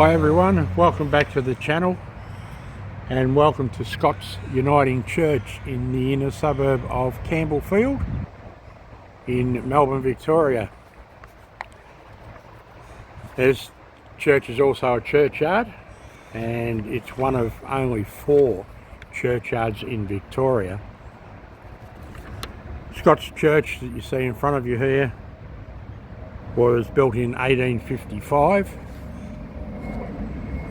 Hi everyone, welcome back to the channel and welcome to Scots Uniting Church in the inner suburb of Campbellfield in Melbourne, Victoria. This church is also a churchyard and it's one of only 4 churchyards in Victoria. Scots Church that you see in front of you here was built in 1855.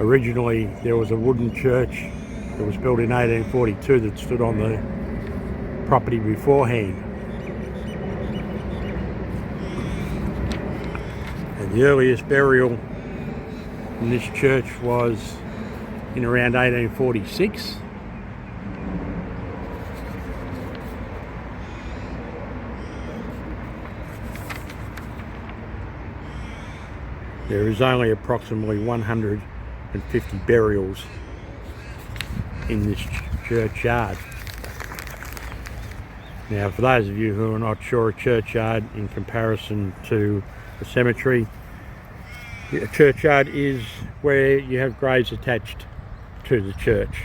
Originally there was a wooden church that was built in 1842 that stood on the property beforehand. And the earliest burial in this church was in around 1846. There is only approximately 150 burials in this churchyard. Now, for those of you who are not sure, a churchyard in comparison to a cemetery, a churchyard is where you have graves attached to the church.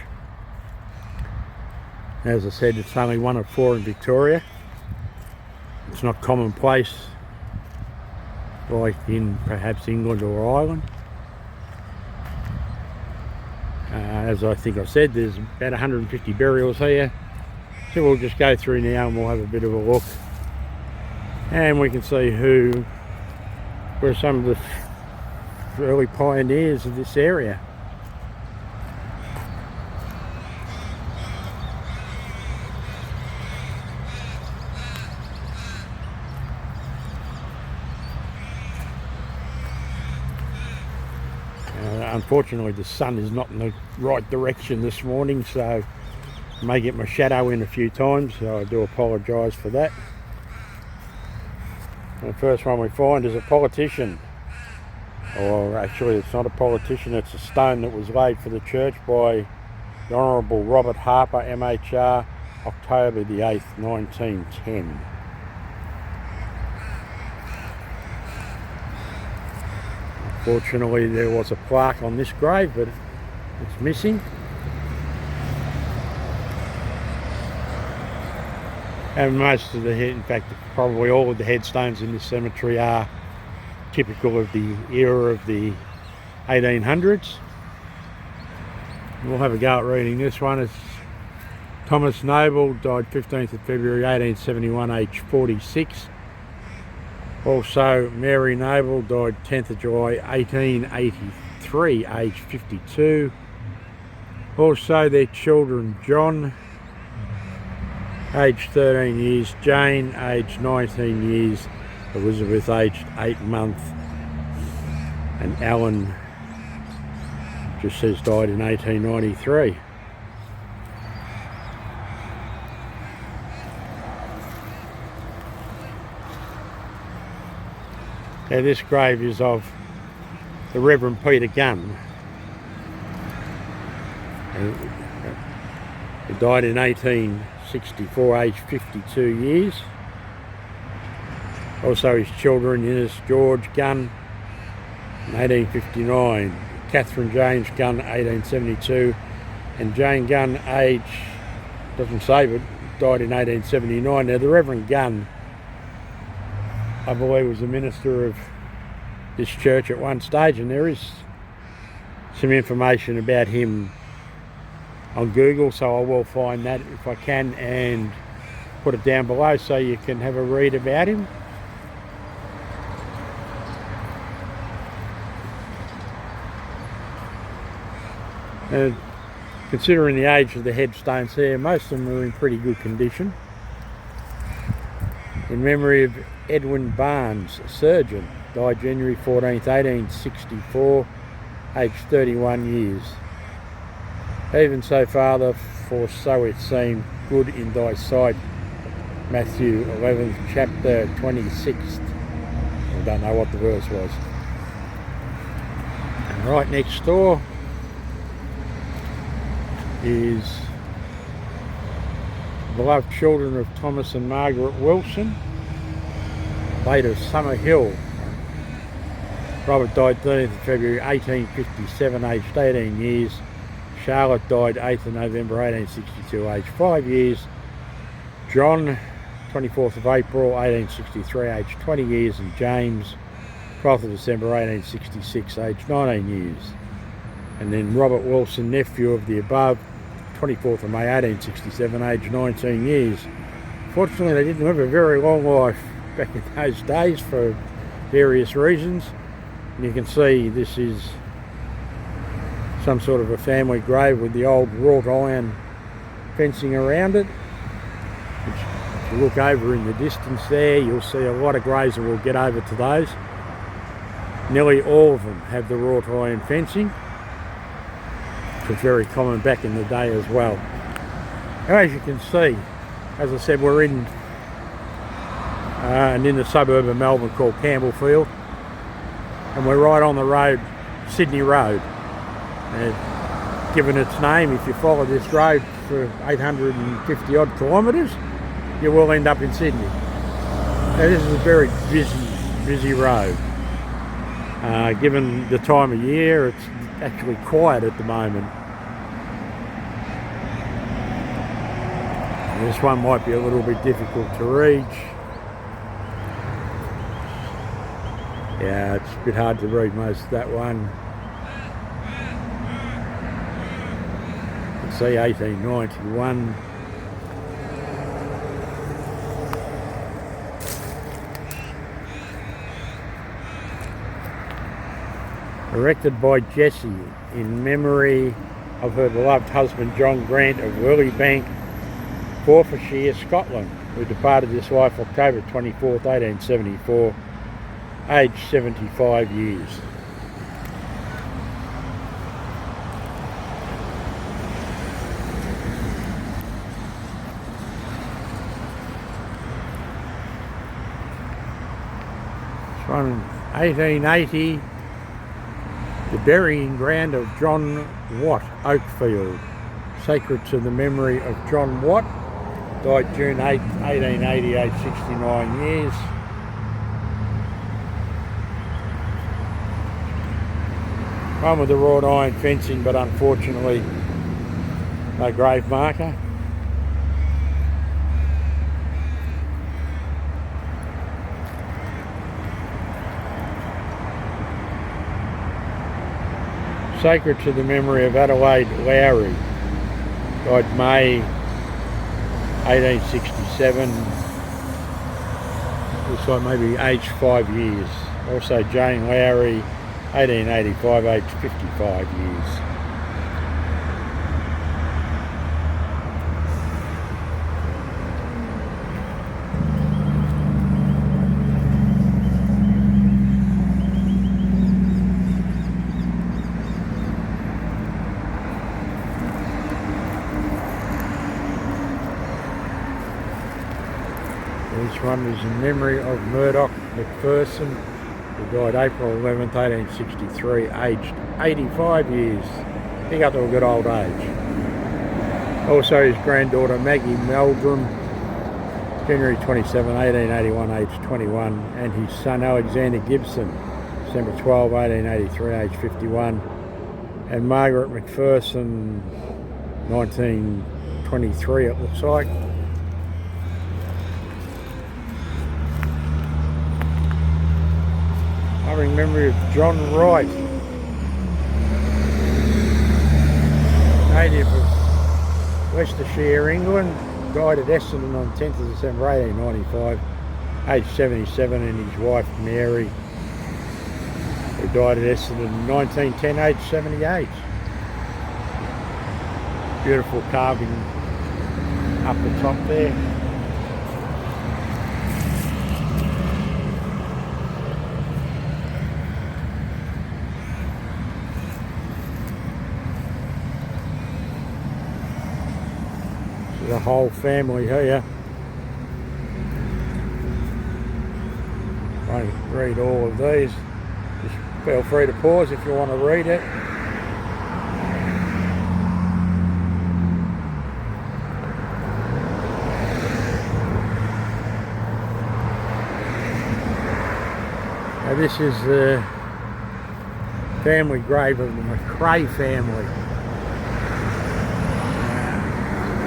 As I said, it's only one of 4 in Victoria. It's not commonplace like in perhaps England or Ireland. As I think I said, there's about 150 burials here. So we'll just go through now and we'll have a bit of a look. And we can see who were some of the early pioneers of this area. Unfortunately, the sun is not in the right direction this morning, so I may get my shadow in a few times, so I do apologise for that. And the first one we find is a politician. Or actually, it's not a politician, it's a stone that was laid for the church by the Honourable Robert Harper, MHR, October the 8th, 1910. Fortunately, there was a plaque on this grave, but it's missing. And most of the in fact, probably all of the headstones in this cemetery are typical of the era of the 1800s. We'll have a go at reading this one. It's Thomas Noble, died 15th of February 1871, aged 46. Also, Mary Noble, died 10th of July 1883, aged 52. Also, their children, John, aged 13 years, Jane, aged 19 years, Elizabeth, aged 8 months, and Alan, just says died in 1893. Now, this grave is of the Reverend Peter Gunn. He died in 1864, aged 52 years. Also his children, Innes George Gunn, in 1859, Catherine James Gunn, 1872, and Jane Gunn, age, doesn't say, but died in 1879. Now, the Reverend Gunn, I believe, was the minister of this church at one stage, and there is some information about him on Google, so I will find that if I can and put it down below so you can have a read about him. And considering the age of the headstones here, most of them are in pretty good condition. In memory of Edwin Barnes, surgeon, died January 14th, 1864, aged 31 years. Even so, Father, for so it seemed good in thy sight. Matthew 11th, chapter 26th. I don't know what the verse was. And right next door is beloved children of Thomas and Margaret Wilson, later Summer Hill. Robert died 13th of February 1857, aged 18 years. Charlotte died 8th of November 1862, aged 5 years. John, 24th of April 1863, aged 20 years. And James, 12th of December 1866, aged 19 years. And then Robert Wilson, nephew of the above, 24th of May 1867, aged 19 years. Fortunately, they didn't live a very long life back in those days for various reasons. And you can see this is some sort of a family grave with the old wrought iron fencing around it. Which, if you look over in the distance there, you'll see a lot of graves, and we'll get over to those. Nearly all of them have the wrought iron fencing, which was very common back in the day as well. Now, as you can see, as I said, we're in the suburb of Melbourne called Campbellfield, and we're right on the road, Sydney Road. Given its name, if you follow this road for 850 odd kilometres, you will end up in Sydney. Now, this is a very busy road. Given the time of year, it's actually quiet at the moment. This one might be a little bit difficult to reach. Yeah, it's a bit hard to read most of that one. You can see 1891. Erected by Jessie in memory of her beloved husband John Grant of Lillybank, Forfarshire, Scotland, who departed this life October 24th, 1874, aged 75 years. From 1880, the burying ground of John Watt, Oakfield, sacred to the memory of John Watt, died June 8, 1880, aged 69 years. One with the wrought iron fencing, but unfortunately no grave marker. Sacred to the memory of Adelaide Lowry, died May 1867, looks like maybe aged 5 years. Also Jane Lowry, 1885, aged 55 years. This one is in memory of Murdoch McPherson, who died April 11th, 1863, aged 85 years. He got to a good old age. Also his granddaughter Maggie Meldrum, January 27, 1881, aged 21, and his son Alexander Gibson, December 12, 1883, aged 51, and Margaret McPherson, 1923 it looks like. Honoring memory of John Wright, native of Leicestershire, England, died at Essendon on 10th of December 1895, aged 77, and his wife Mary, who died at Essendon in 1910, aged 78. Beautiful carving up the top there. The whole family here. Won't read all of these. Just feel free to pause if you want to read it. Now this is the family grave of the McRae family.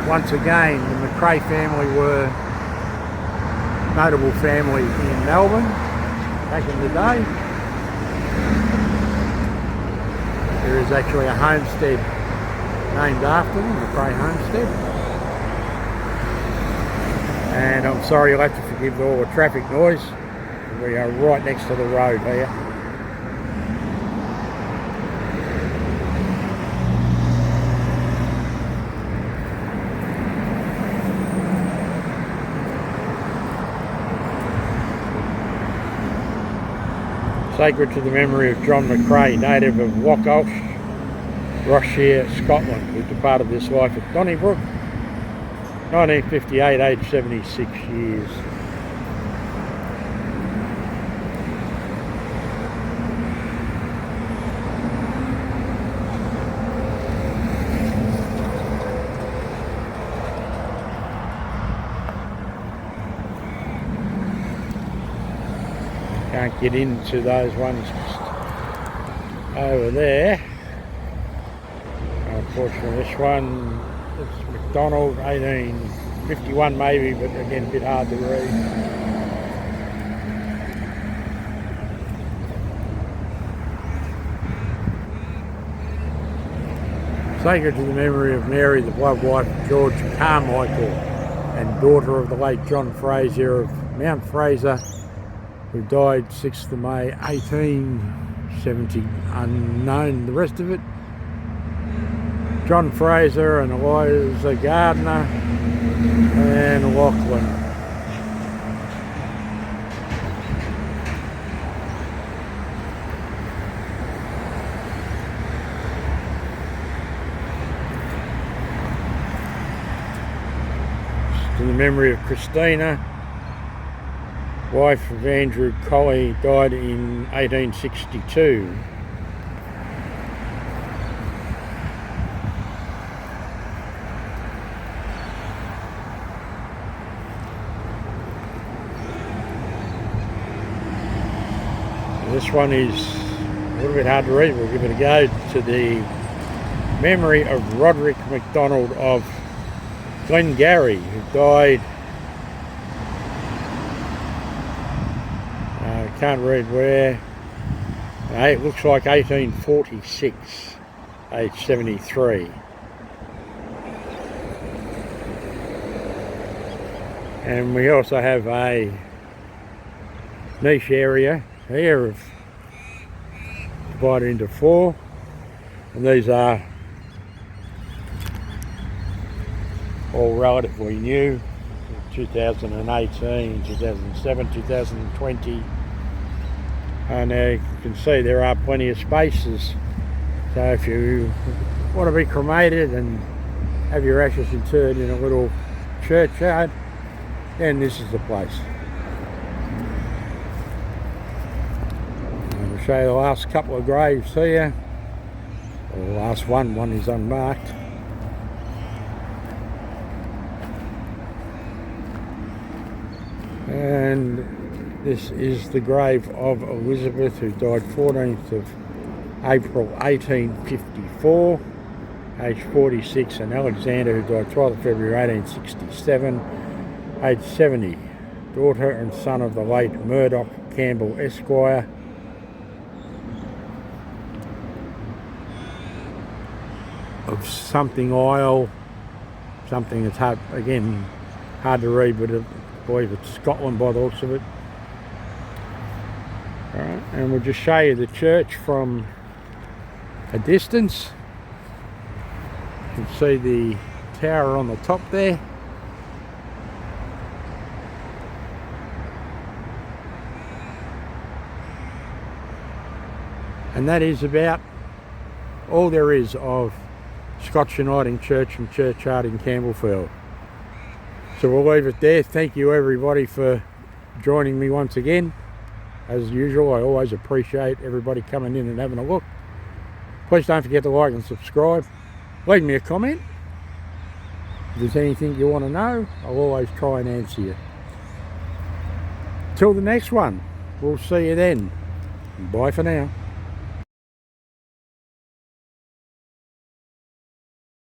Once again, the McRae family were a notable family in Melbourne back in the day. There is actually a homestead named after them, McRae Homestead. And I'm sorry, you'll have to forgive all the traffic noise. We are right next to the road here. Sacred to the memory of John McRae, native of Wacholsh, Churchyard, Scotland, who departed this life at Donnybrook, 1958, aged 76 years. Can't get into those ones over there. Unfortunately, this one, it's McDonald, 1851 maybe, but again a bit hard to read. Sacred to the memory of Mary, the blood wife of George Carmichael and daughter of the late John Fraser of Mount Fraser, who died 6th of May 1870, unknown the rest of it. John Fraser and Eliza Gardner and Lachlan. To the memory of Christina, wife of Andrew Colley, died in 1862. This one is a little bit hard to read. We'll give it a go. To the memory of Roderick MacDonald of Glengarry, who died, can't read where, it looks like 1846, age 73. And we also have a niche area here of divided into 4, and these are all relatively new, 2018, 2007, 2020, and you can see there are plenty of spaces, so if you want to be cremated and have your ashes interred in a little churchyard, then this is the place. I'll show you the last couple of graves here. Or the last one is unmarked. And this is the grave of Elizabeth, who died 14th of April 1854, age 46, and Alexander, who died 12th of February 1867, age 70, daughter and son of the late Murdoch Campbell Esquire. Of something Isle, something that's hard, again, hard to read, but I believe it's Scotland by the looks of it. Alright, and we'll just show you the church from a distance. You can see the tower on the top there. And that is about all there is of Scots Uniting Church and Churchyard in Campbellfield. So we'll leave it there. Thank you everybody for joining me once again. As usual, I always appreciate everybody coming in and having a look. Please don't forget to like and subscribe. Leave me a comment. If there's anything you want to know, I'll always try and answer you. Till the next one, we'll see you then. Bye for now.